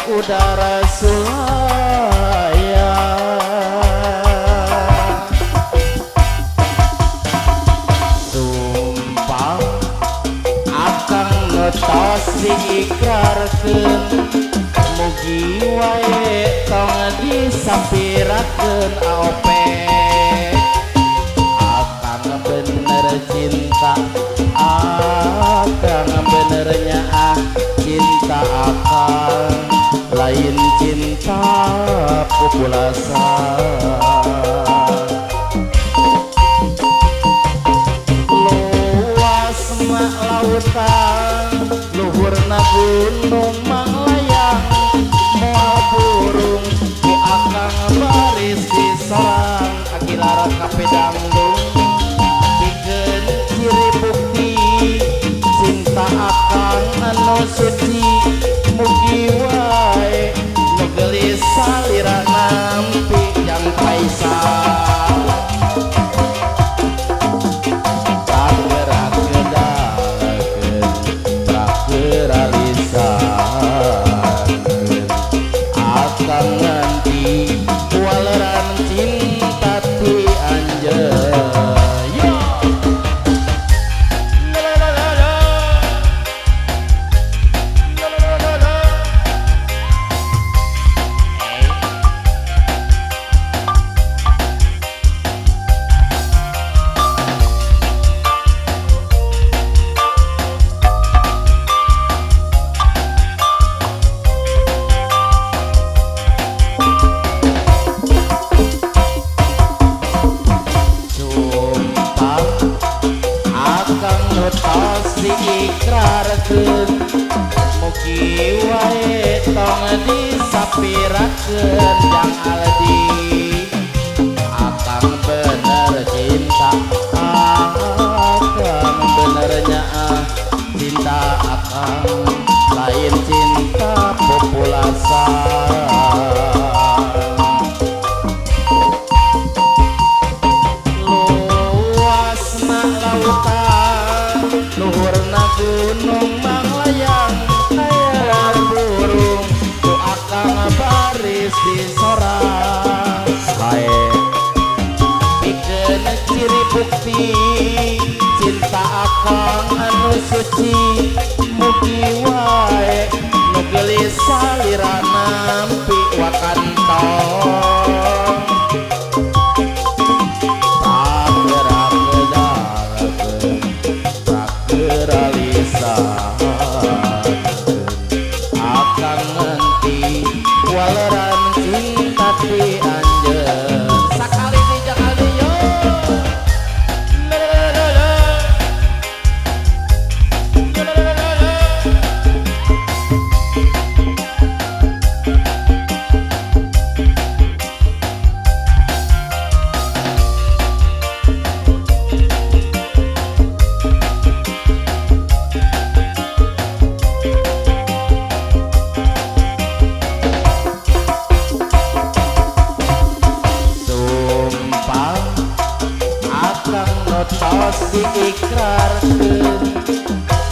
udara sulaya sumpah akang ngetos diikrarkeun mugi wae tong disapirakeun aopek akang bener cinta akang benernya cinta akang lain cinta populasa luas mak lautan luhurna gunung manglayang moal burung ku akang baris disorang agilara kape dangdung pikeun ciri bukti cinta akang anu suci mugi wae nu geulis salira nampi jang paisal rageudalakeun rageuralisakeun akang nganti waleran cinta ti anjeun yo diikrarkeun mugi wae tong disapirakeun jang aldi akang bener cinta akang benernya cinta akang lain cinta populasa luasna lautan luhurna gunung manglayang moal burung ku akang baris disorang hae pikeun ciri bukti cinta akang anu suci mugi wae nu geulis salira nampi wakantong akang nganti waleran cinta ti anjeun sakali di jakali yo tos diikrarkeun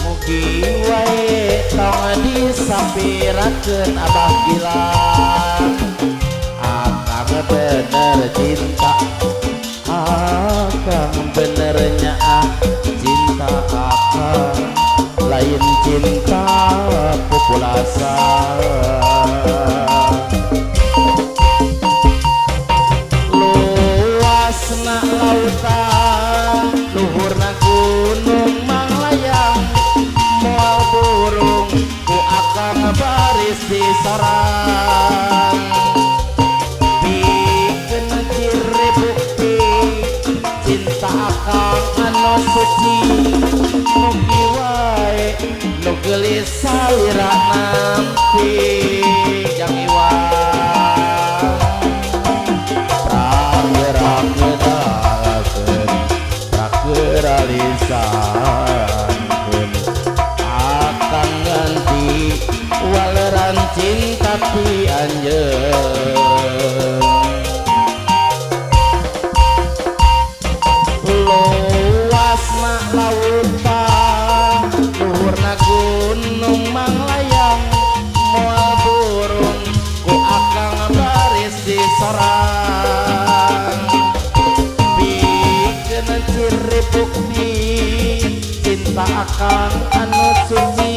mugi wae tong disapirakeun abah gilang akang bener cinta akang benernya cinta akang lain cinta populasa luasna lautan luhurna gunung manglayang moal burung ku akang baris disorang pikeun ciri bukti cinta akang anu suci mugi wae nu geulis salira nampi jang iwang rageuralisakeun akang nganti waleran cinta ti anjeun luasna lautan luhurna gunung manglayang moal akang anu suci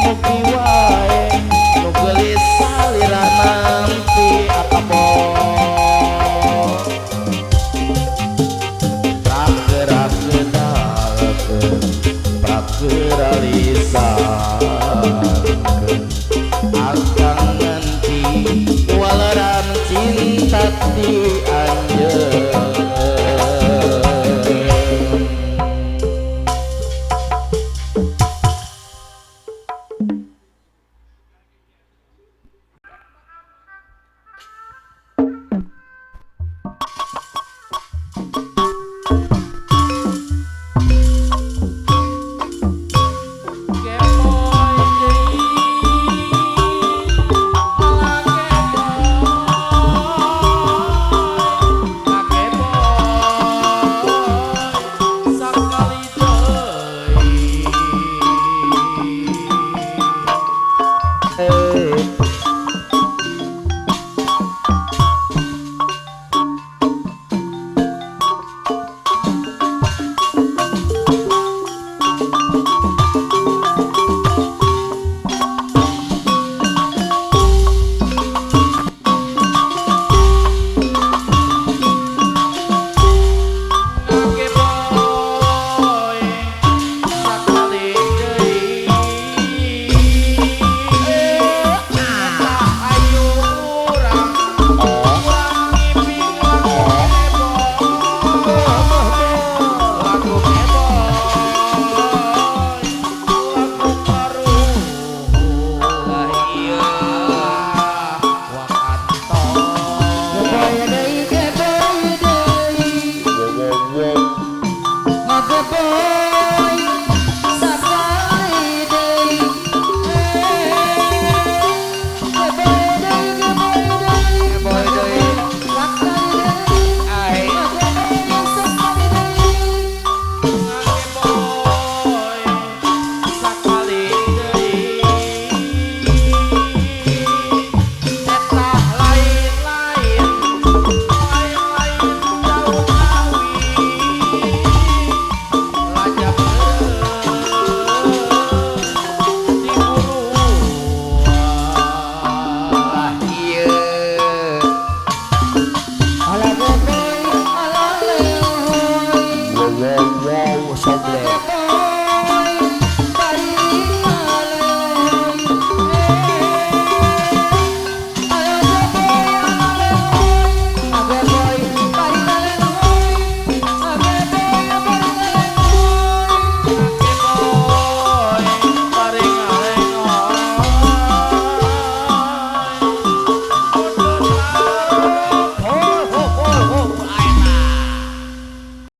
mugi wae nu gelis salira nampi akabot pragerak-gedakeun prageralisakeun angka